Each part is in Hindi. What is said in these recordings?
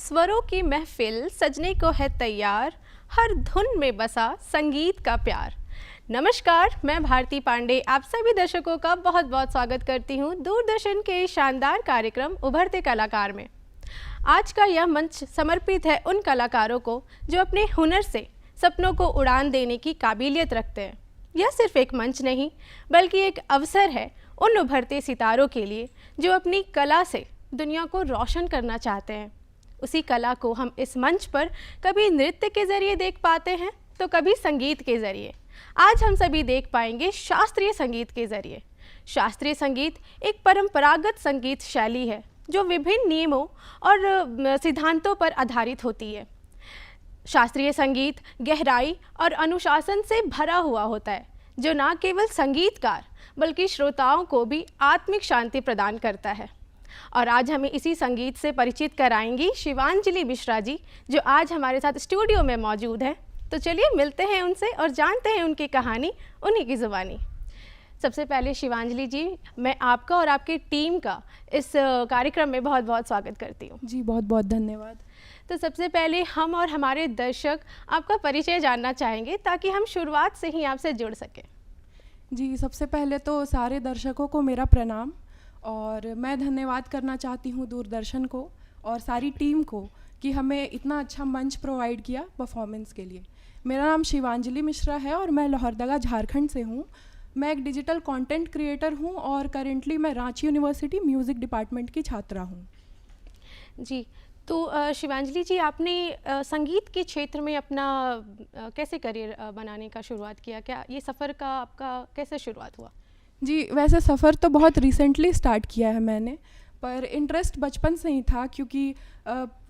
स्वरों की महफिल सजने को है तैयार, हर धुन में बसा संगीत का प्यार। नमस्कार, मैं भारती पांडे आप सभी दर्शकों का बहुत बहुत स्वागत करती हूँ दूरदर्शन के शानदार कार्यक्रम उभरते कलाकार में। आज का यह मंच समर्पित है उन कलाकारों को जो अपने हुनर से सपनों को उड़ान देने की काबिलियत रखते हैं। यह सिर्फ एक मंच नहीं बल्कि एक अवसर है उन उभरते सितारों के लिए जो अपनी कला से दुनिया को रोशन करना चाहते हैं। उसी कला को हम इस मंच पर कभी नृत्य के ज़रिए देख पाते हैं तो कभी संगीत के ज़रिए। आज हम सभी देख पाएंगे शास्त्रीय संगीत के ज़रिए। शास्त्रीय संगीत एक परंपरागत संगीत शैली है जो विभिन्न नियमों और सिद्धांतों पर आधारित होती है। शास्त्रीय संगीत गहराई और अनुशासन से भरा हुआ होता है जो न केवल संगीतकार बल्कि श्रोताओं को भी आत्मिक शांति प्रदान करता है। और आज हमें इसी संगीत से परिचित कराएंगी शिवांजलि मिश्रा जी, जो आज हमारे साथ स्टूडियो में मौजूद हैं। तो चलिए मिलते हैं उनसे और जानते हैं उनकी कहानी, उन्हीं की ज़ुबानी। सबसे पहले शिवांजलि जी, मैं आपका और आपकी टीम का इस कार्यक्रम में बहुत बहुत स्वागत करती हूँ। जी बहुत बहुत धन्यवाद। तो सबसे पहले हम और हमारे दर्शक आपका परिचय जानना चाहेंगे ताकि हम शुरुआत से ही आपसे जुड़ सकें। जी सबसे पहले तो सारे दर्शकों को मेरा प्रणाम और मैं धन्यवाद करना चाहती हूँ दूरदर्शन को और सारी टीम को कि हमें इतना अच्छा मंच प्रोवाइड किया परफॉर्मेंस के लिए। मेरा नाम शिवांजलि मिश्रा है और मैं लोहरदगा झारखंड से हूँ। मैं एक डिजिटल कंटेंट क्रिएटर हूँ और करेंटली मैं रांची यूनिवर्सिटी म्यूज़िक डिपार्टमेंट की छात्रा हूँ। जी, तो शिवांजलि जी, आपने संगीत के क्षेत्र में अपना कैसे करियर बनाने का शुरुआत किया? क्या ये सफ़र का आपका कैसे शुरुआत हुआ? जी वैसे सफ़र तो बहुत रिसेंटली स्टार्ट किया है मैंने, पर इंटरेस्ट बचपन से ही था क्योंकि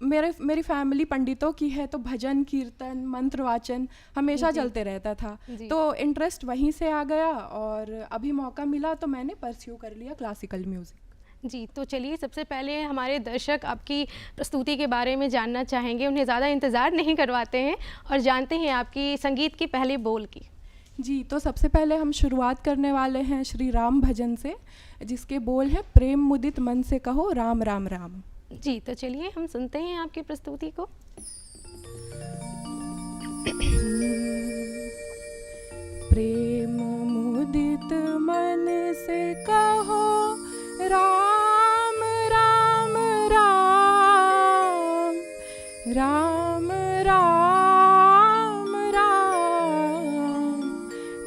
मेरी फैमिली पंडितों की है तो भजन कीर्तन मंत्र वाचन हमेशा चलते रहता था, तो इंटरेस्ट वहीं से आ गया और अभी मौका मिला तो मैंने परस्यू कर लिया क्लासिकल म्यूज़िक। जी, तो चलिए सबसे पहले हमारे दर्शक आपकी प्रस्तुति के बारे में जानना चाहेंगे। उन्हें ज़्यादा इंतज़ार नहीं करवाते हैं और जानते हैं आपकी संगीत की पहले बोल की। जी तो सबसे पहले हम शुरुआत करने वाले हैं श्री राम भजन से, जिसके बोल हैं प्रेम मुदित मन से कहो राम राम राम। जी तो चलिए हम सुनते हैं आपकी प्रस्तुति को। प्रेम मुदित मन से कहो राम राम राम राम राम राम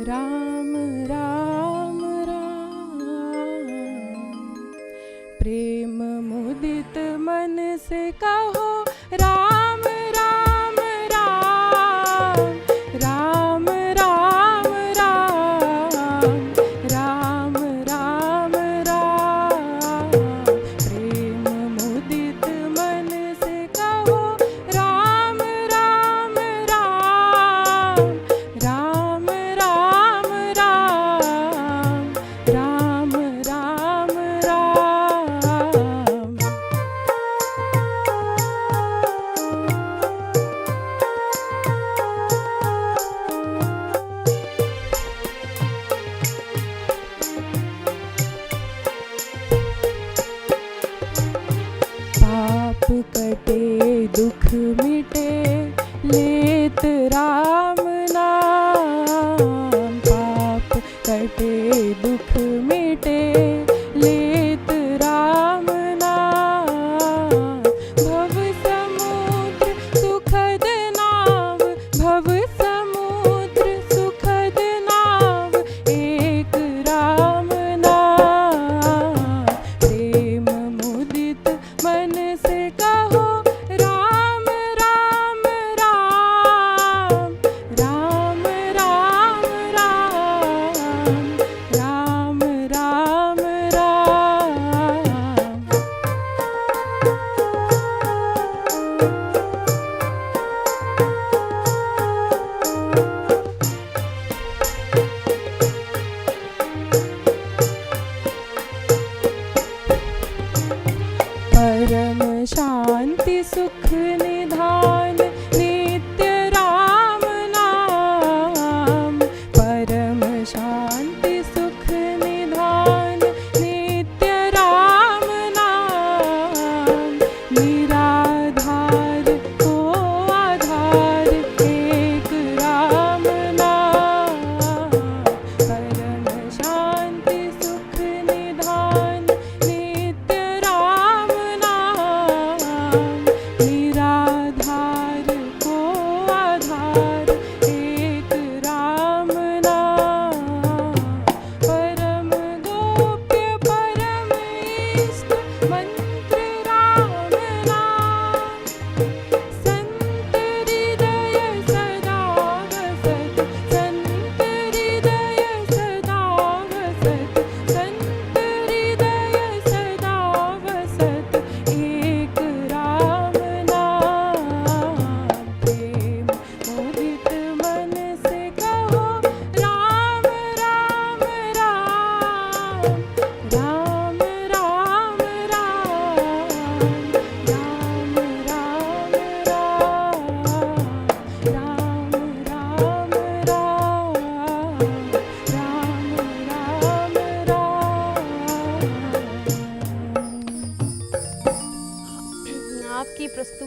राम राम राम। प्रेम मुदित मन से कहो राम राम राम राम राम राम राम राम राम। प्रेम मुदित मन से कहो राम राम राम राम राम राम राम राम राम। पाप कटे दुख मिटे लेत राम नाम। पाप कटे दुख मिटे लेत राम नाम। भव समुद्र सुखद नाव, भव समुद्र सुखद नाव, एक राम नाम। प्रेम मुदित मन से कहो राम राम राम राम राम राम राम राम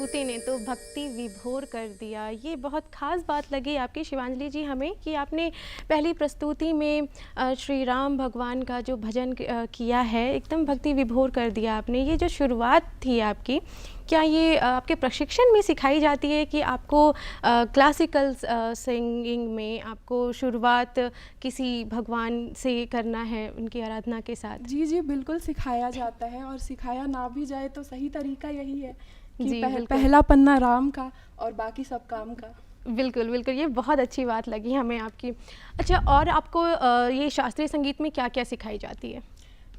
प्रस्तुति ने तो भक्ति विभोर कर दिया। ये बहुत ख़ास बात लगी आपकी शिवांजलि जी हमें कि आपने पहली प्रस्तुति में श्री राम भगवान का जो भजन किया है, एकदम भक्ति विभोर कर दिया आपने। ये जो शुरुआत थी आपकी, क्या ये आपके प्रशिक्षण में सिखाई जाती है कि आपको क्लासिकल सिंगिंग में आपको शुरुआत किसी भगवान से करना है, उनकी आराधना के साथ? जी जी, बिल्कुल सिखाया जाता है, और सिखाया ना भी जाए तो सही तरीका यही है कि जी, पहला पन्ना राम का और बाकी सब काम का। बिल्कुल बिल्कुल, ये बहुत अच्छी बात लगी हमें आपकी। अच्छा, और आपको ये शास्त्रीय संगीत में क्या क्या सिखाई जाती है?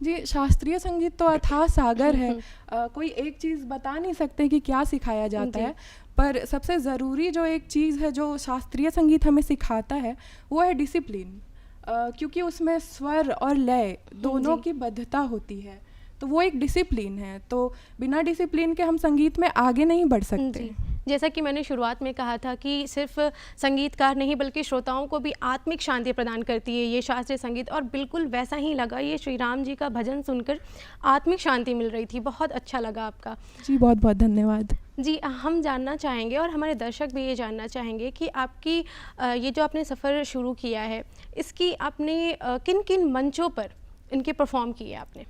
जी, शास्त्रीय संगीत तो अथाह सागर है। कोई एक चीज़ बता नहीं सकते कि क्या सिखाया जाता है, पर सबसे ज़रूरी जो एक चीज़ है जो शास्त्रीय संगीत हमें सिखाता है वो है डिसिप्लिन। क्योंकि उसमें स्वर और लय दोनों की बद्धता होती है, तो वो एक डिसिप्लिन है। तो बिना डिसिप्लिन के हम संगीत में आगे नहीं बढ़ सकते। जैसा कि मैंने शुरुआत में कहा था कि सिर्फ संगीतकार नहीं बल्कि श्रोताओं को भी आत्मिक शांति प्रदान करती है ये शास्त्रीय संगीत, और बिल्कुल वैसा ही लगा। ये श्री राम जी का भजन सुनकर आत्मिक शांति मिल रही थी। बहुत अच्छा लगा आपका। जी, बहुत बहुत धन्यवाद। जी, हम जानना चाहेंगे और हमारे दर्शक भी ये जानना चाहेंगे कि आपकी ये जो आपने सफ़र शुरू किया है, इसकी आपने किन किन मंचों पर इनके परफॉर्म किए आपने?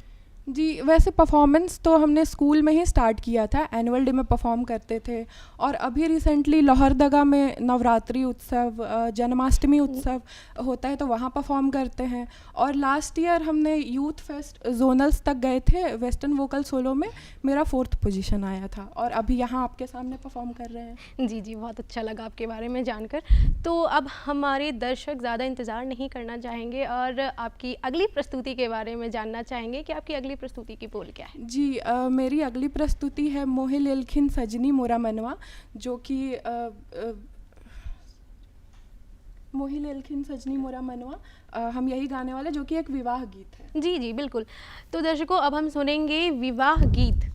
जी, वैसे परफॉर्मेंस तो हमने स्कूल में ही स्टार्ट किया था, एनुअल डे में परफॉर्म करते थे, और अभी रिसेंटली लोहरदगा में नवरात्रि उत्सव, जन्माष्टमी उत्सव होता है तो वहाँ परफॉर्म करते हैं। और लास्ट ईयर हमने यूथ फेस्ट जोनल्स तक गए थे, वेस्टर्न वोकल सोलो में मेरा 4th पोजीशन आया था, और अभी यहाँ आपके सामने परफॉर्म कर रहे हैं। जी जी, बहुत अच्छा लगा आपके बारे में जानकर। तो अब हमारे दर्शक ज़्यादा इंतज़ार नहीं करना चाहेंगे और आपकी अगली प्रस्तुति के बारे में जानना चाहेंगे कि आपकी अगली प्रस्तुति की बोल क्या है? जी, मेरी अगली प्रस्तुति है मोहि लेलखिन सजनी मोरा मनवा, जो कि मोहि लेलखिन सजनी मोरा मनवा हम यही गाने वाले, जो कि एक विवाह गीत है। जी जी बिल्कुल। तो दर्शकों, अब हम सुनेंगे विवाह गीत।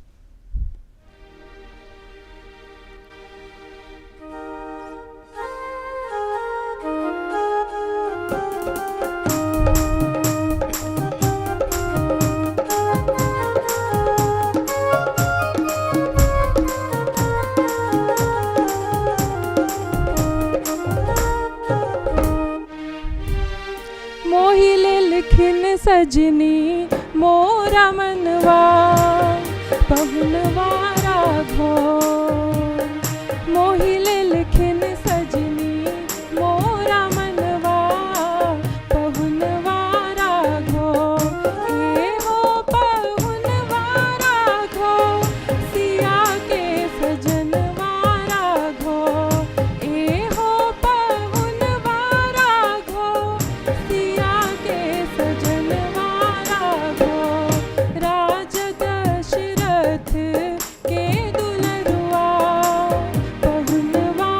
मोहि लेलखिन सजनी मोरा मनवा पहुनवा राघो, मोहि लेलखिन सजनी मोरा मनवा पहुनवा राघो, ए हो पहुनवा राघो सिया के सजनवा राघो, ए हो पहुनवा राघो सिया के सजनवा राघो, राज दशरथ के दुलरुआ पहुनवा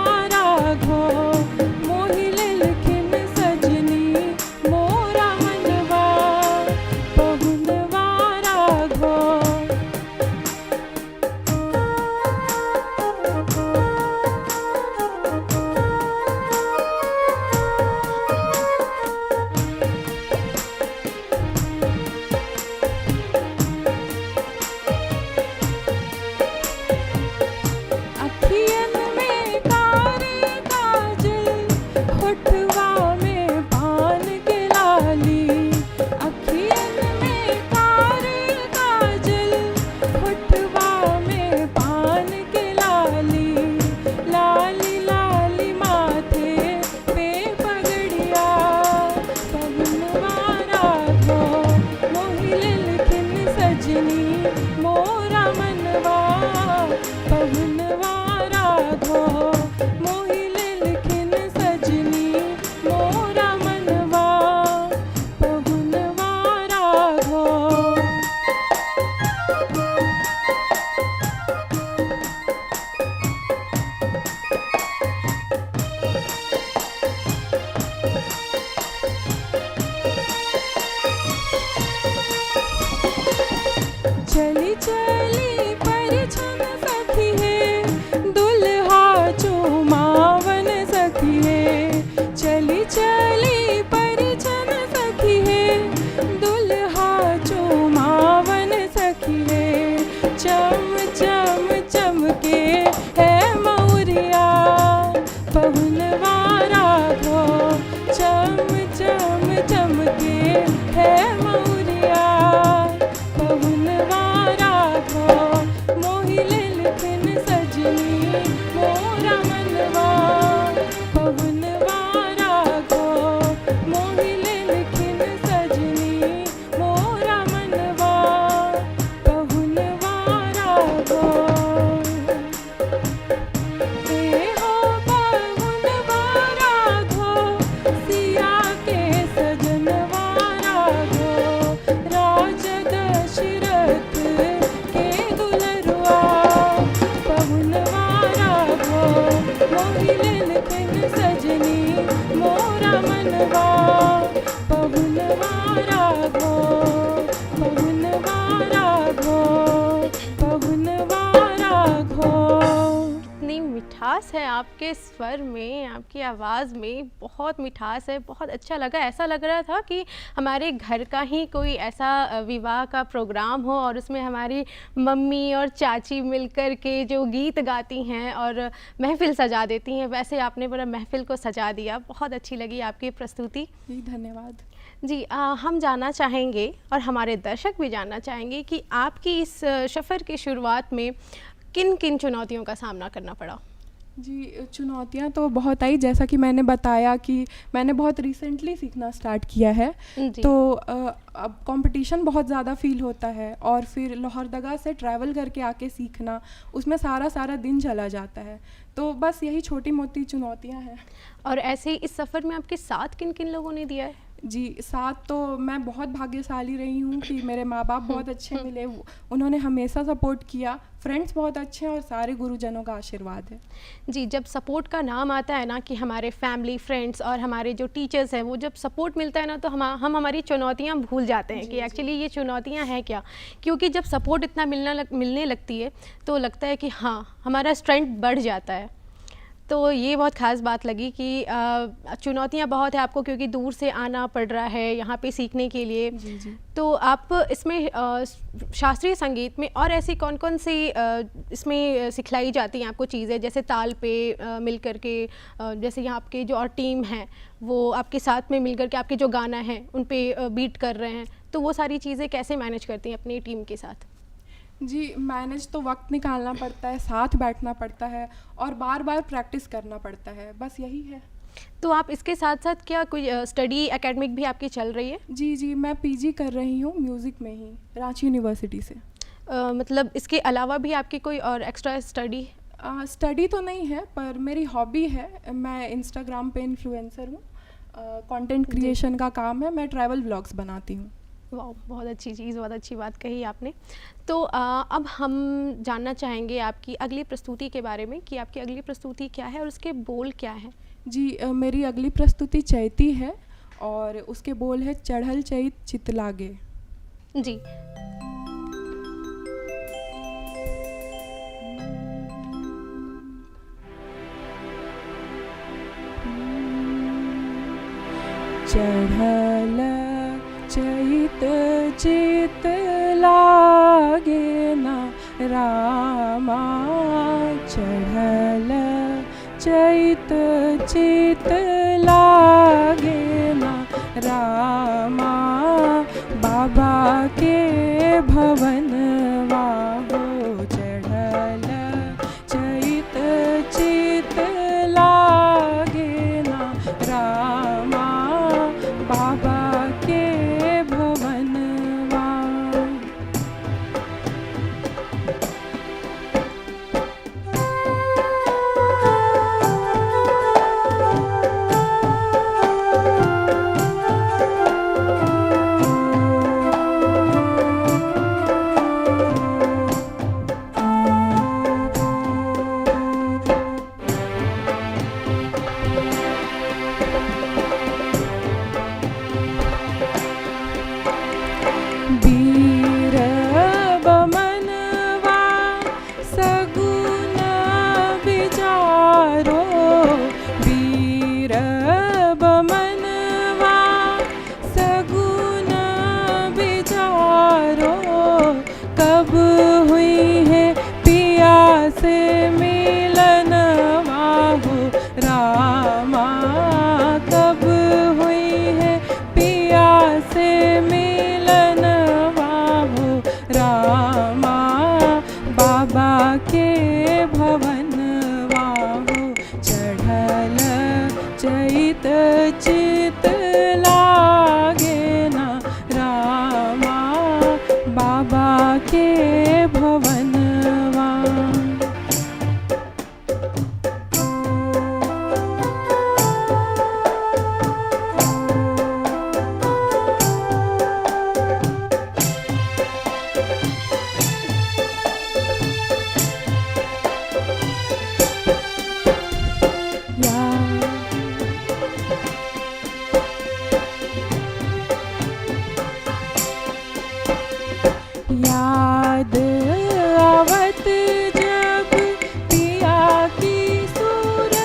आपके स्वर में, आपकी आवाज़ में बहुत मिठास है, बहुत अच्छा लगा। ऐसा लग रहा था कि हमारे घर का ही कोई ऐसा विवाह का प्रोग्राम हो और उसमें हमारी मम्मी और चाची मिलकर के जो गीत गाती हैं और महफ़िल सजा देती हैं, वैसे आपने पूरा महफ़िल को सजा दिया। बहुत अच्छी लगी आपकी प्रस्तुति। जी धन्यवाद। जी हम जानना चाहेंगे और हमारे दर्शक भी जानना चाहेंगे कि आपकी इस सफ़र की शुरुआत में किन किन चुनौतियों का सामना करना पड़ा? जी चुनौतियाँ तो बहुत आई, जैसा कि मैंने बताया कि मैंने बहुत रिसेंटली सीखना स्टार्ट किया है, जी। तो अब कंपटीशन बहुत ज़्यादा फील होता है और फिर लोहरदगा से ट्रैवल करके आके सीखना, उसमें सारा दिन चला जाता है। तो बस यही छोटी मोटी चुनौतियाँ हैं। और ऐसे ही इस सफ़र में आपके साथ किन किन लोगों ने दिया है? जी साथ तो मैं बहुत भाग्यशाली रही हूँ कि मेरे माँ बाप बहुत अच्छे मिले, उन्होंने हमेशा सपोर्ट किया, फ्रेंड्स बहुत अच्छे हैं और सारे गुरुजनों का आशीर्वाद है। जी, जब सपोर्ट का नाम आता है ना कि हमारे फैमिली, फ्रेंड्स और हमारे जो टीचर्स हैं, वो जब सपोर्ट मिलता है ना तो हम हमारी चुनौतियाँ भूल जाते हैं कि एक्चुअली ये चुनौतियाँ हैं क्या। क्योंकि जब सपोर्ट इतना मिलने लगती है तो लगता है कि हाँ, हमारा स्ट्रेंथ बढ़ जाता है। तो ये बहुत ख़ास बात लगी कि चुनौतियाँ बहुत है आपको, क्योंकि दूर से आना पड़ रहा है यहाँ पे सीखने के लिए। जी। तो आप इसमें शास्त्रीय संगीत में और ऐसी कौन कौन सी इसमें सिखलाई जाती हैं आपको चीज़ें, जैसे ताल पे मिल कर के, जैसे यहाँ आपके जो और टीम हैं वो आपके साथ में मिल कर के आपके जो गाना है उन पे बीट कर रहे हैं, तो वो सारी चीज़ें कैसे मैनेज करती हैं अपनी टीम के साथ? जी मैनेज तो वक्त निकालना पड़ता है, साथ बैठना पड़ता है और बार प्रैक्टिस करना पड़ता है, बस यही है। तो आप इसके साथ साथ क्या कोई स्टडी एकेडमिक भी आपकी चल रही है? जी मैं पीजी कर रही हूँ म्यूज़िक में ही, रांची यूनिवर्सिटी से। मतलब इसके अलावा भी आपकी कोई और एक्स्ट्रा स्टडी? स्टडी तो नहीं है पर मेरी हॉबी है, मैं इंस्टाग्राम पे इन्फ्लुएंसर हूँ, कंटेंट क्रिएशन का काम है, मैं ट्रैवल व्लॉग्स बनाती हूँ। वाह, बहुत अच्छी चीज़, बहुत अच्छी बात कही आपने। तो अब हम जानना चाहेंगे आपकी अगली प्रस्तुति के बारे में कि आपकी अगली प्रस्तुति क्या है और उसके बोल क्या हैं? जी मेरी अगली प्रस्तुति चैती है और उसके बोल है चढ़ल चैत चित लागे। जी। चढ़ल चैत चित लागे ना रामा, चढ़ल चैत चित लागे ना रामा, बाबा के भवनवा हो। चढ़ल चैत चित लागे ना रामा, बाबा के भवनवा। चित लागे ना रामा, बाबा के भवनवा। याद आवत जब पिया की सूरतिया,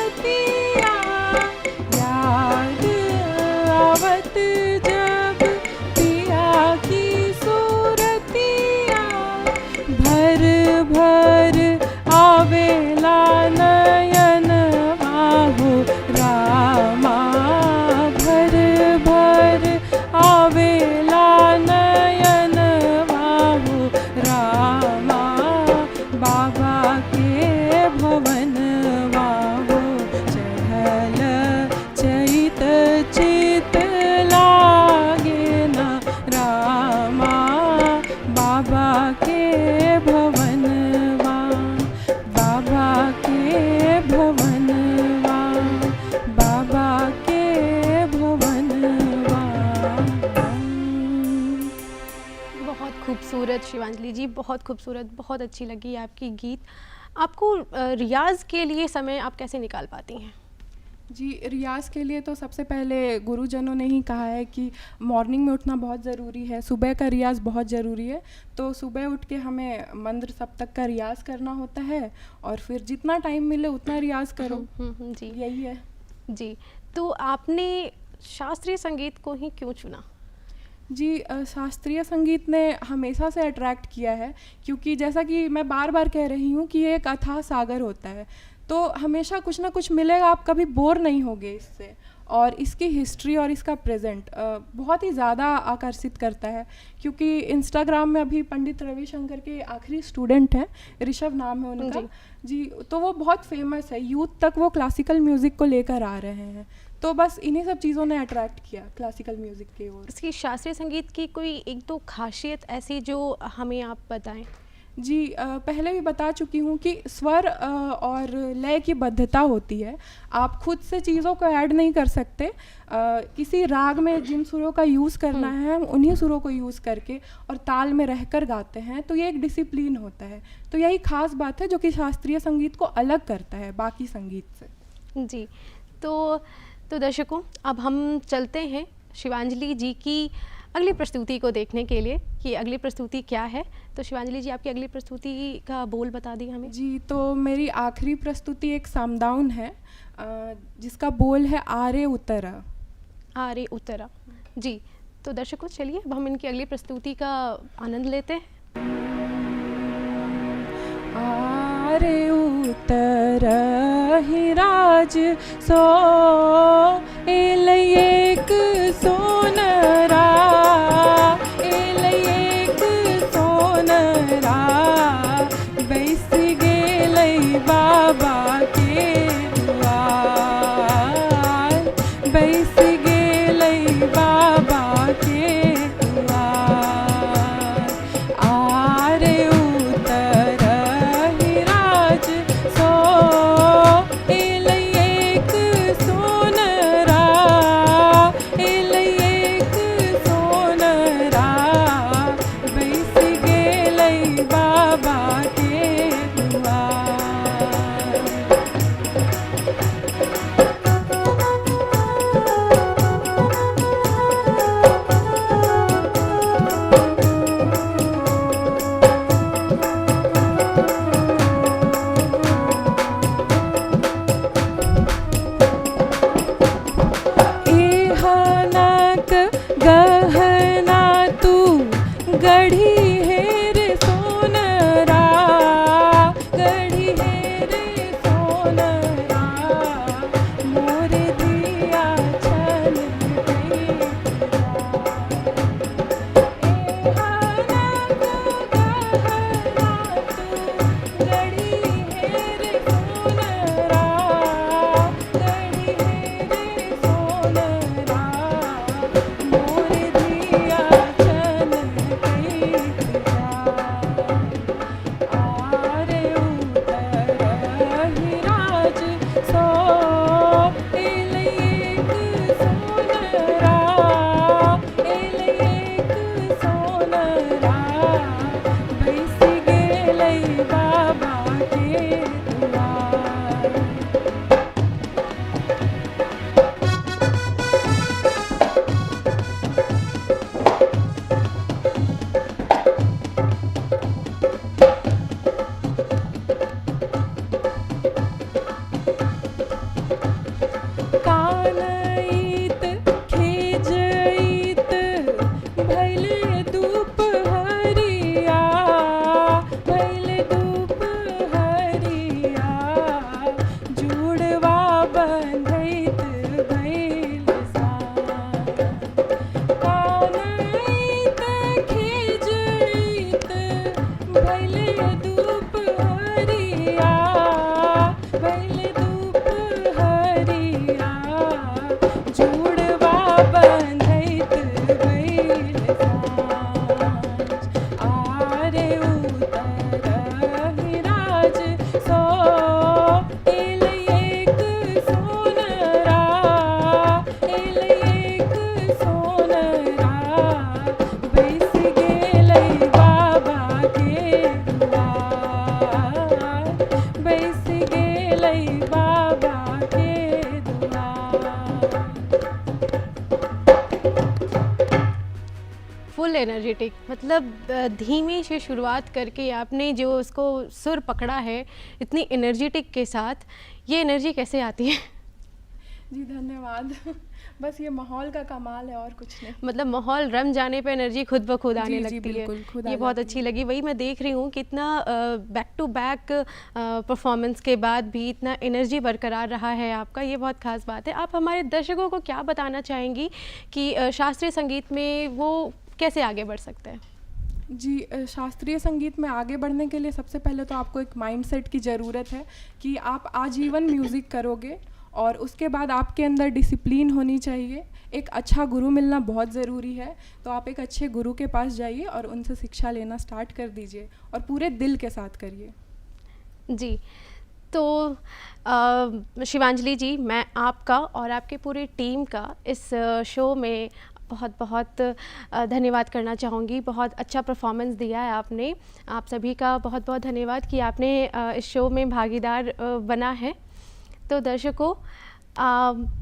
खूबसूरत शिवांजलि जी, बहुत खूबसूरत, बहुत अच्छी लगी आपकी गीत। आपको रियाज़ के लिए समय आप कैसे निकाल पाती हैं? जी, रियाज़ के लिए तो सबसे पहले गुरुजनों ने ही कहा है कि मॉर्निंग में उठना बहुत ज़रूरी है, सुबह का रियाज़ बहुत ज़रूरी है। तो सुबह उठ के हमें मंद्र सप्तक का रियाज़ करना होता है और फिर जितना टाइम मिले उतना रियाज़ करो। जी यही है। जी। तो आपने शास्त्रीय संगीत को ही क्यों चुना? जी, शास्त्रीय संगीत ने हमेशा से अट्रैक्ट किया है, क्योंकि जैसा कि मैं बार बार कह रही हूँ कि ये एक अथाह सागर होता है, तो हमेशा कुछ ना कुछ मिलेगा, आप कभी बोर नहीं होगे इससे। और इसकी हिस्ट्री और इसका प्रेजेंट बहुत ही ज़्यादा आकर्षित करता है, क्योंकि इंस्टाग्राम में अभी पंडित रविशंकर के आखिरी स्टूडेंट हैं, ऋषभ नाम है उनका। जी, तो वो बहुत फेमस है, यूथ तक वो क्लासिकल म्यूज़िक को लेकर आ रहे हैं। तो बस इन्हीं सब चीज़ों ने अट्रैक्ट किया क्लासिकल म्यूज़िक की ओर। इसकी शास्त्रीय संगीत की कोई एक दो खासियत ऐसी जो हमें आप बताएं? जी, पहले भी बता चुकी हूँ कि स्वर और लय की बद्धता होती है। आप खुद से चीज़ों को ऐड नहीं कर सकते। किसी राग में जिन सुरों का यूज़ करना है हम उन्हीं सुरों को यूज़ करके और ताल में रहकर गाते हैं, तो ये एक डिसिप्लिन होता है। तो यही खास बात है जो कि शास्त्रीय संगीत को अलग करता है बाकी संगीत से। जी, तो दर्शकों, अब हम चलते हैं शिवांजलि जी की अगली प्रस्तुति को देखने के लिए कि अगली प्रस्तुति क्या है। तो शिवांजलि जी, आपकी अगली प्रस्तुति का बोल बता दी हमें। जी, तो मेरी आखिरी प्रस्तुति एक सामदाउन है, जिसका बोल है आरे उतरा। आरे उतरा। जी, तो दर्शकों चलिए अब हम इनकी अगली प्रस्तुति का आनंद लेते हैं। आरे उतरा ही राज सो एक सोनरा, एक सोनरा बैस गेलै बाबा के दुआर, बैस गेलै बाबा के दुआर। आरे उतरा ही राज सो एक सोनरा, एक सोनरा बैस गेलै बाबा के दुआर। एहनक गहना तू गढ़ी है रे सोनरा, गढ़ी है रे सोनरा मोर दिया छन गई। एहनक गहना तू गढ़ी है रे सोनरा, गढ़ी है रे सोनरा मोर दिया छन गई। फुल एनर्जेटिक, मतलब धीमे से शुरुआत करके आपने जो उसको सुर पकड़ा है इतनी एनर्जेटिक के साथ, ये एनर्जी कैसे आती है? जी धन्यवाद। बस ये माहौल का कमाल है और कुछ नहीं। मतलब माहौल रम जाने पे एनर्जी खुद ब खुद आने जी, लगती है। बिल्कुल, खुद आ ये बहुत जाती अच्छी है। लगी। वही मैं देख रही हूँ कि इतना बैक टू बैक परफॉर्मेंस के बाद भी इतना एनर्जी बरकरार रहा है आपका, ये बहुत ख़ास बात है। आप हमारे दर्शकों को क्या बताना चाहेंगी कि शास्त्रीय संगीत में वो कैसे आगे बढ़ सकते हैं? जी शास्त्रीय संगीत में आगे बढ़ने के लिए सबसे पहले तो आपको एक माइंडसेट की ज़रूरत है कि आप आजीवन म्यूज़िक करोगे, और उसके बाद आपके अंदर डिसिप्लिन होनी चाहिए। एक अच्छा गुरु मिलना बहुत ज़रूरी है, तो आप एक अच्छे गुरु के पास जाइए और उनसे शिक्षा लेना स्टार्ट कर दीजिए और पूरे दिल के साथ करिए। जी, तो शिवांजलि जी, मैं आपका और आपके पूरी टीम का इस शो में बहुत बहुत धन्यवाद करना चाहूँगी। बहुत अच्छा परफॉर्मेंस दिया है आपने। आप सभी का बहुत बहुत धन्यवाद कि आपने इस शो में भागीदार बना है। तो दर्शकों,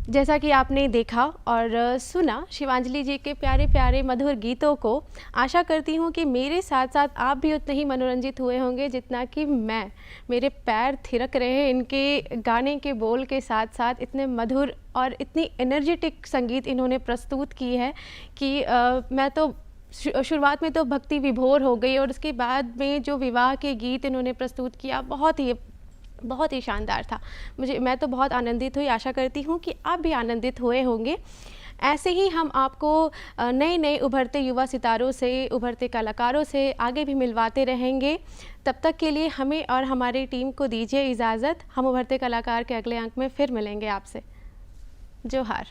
जैसा कि आपने देखा और सुना शिवांजलि जी के प्यारे प्यारे मधुर गीतों को, आशा करती हूँ कि मेरे साथ साथ आप भी उतने ही मनोरंजित हुए होंगे जितना कि मैं। मेरे पैर थिरक रहे हैं इनके गाने के बोल के साथ साथ। इतने मधुर और इतनी एनर्जेटिक संगीत इन्होंने प्रस्तुत की है कि मैं तो शुरुआत में तो भक्ति विभोर हो गई, और उसके बाद में जो विवाह के गीत इन्होंने प्रस्तुत किया बहुत ही शानदार था। मैं तो बहुत आनंदित हुई। आशा करती हूँ कि आप भी आनंदित हुए होंगे। ऐसे ही हम आपको नए नए उभरते युवा सितारों से, उभरते कलाकारों से आगे भी मिलवाते रहेंगे। तब तक के लिए हमें और हमारी टीम को दीजिए इजाज़त। हम उभरते कलाकार के अगले अंक में फिर मिलेंगे आपसे। जोहार।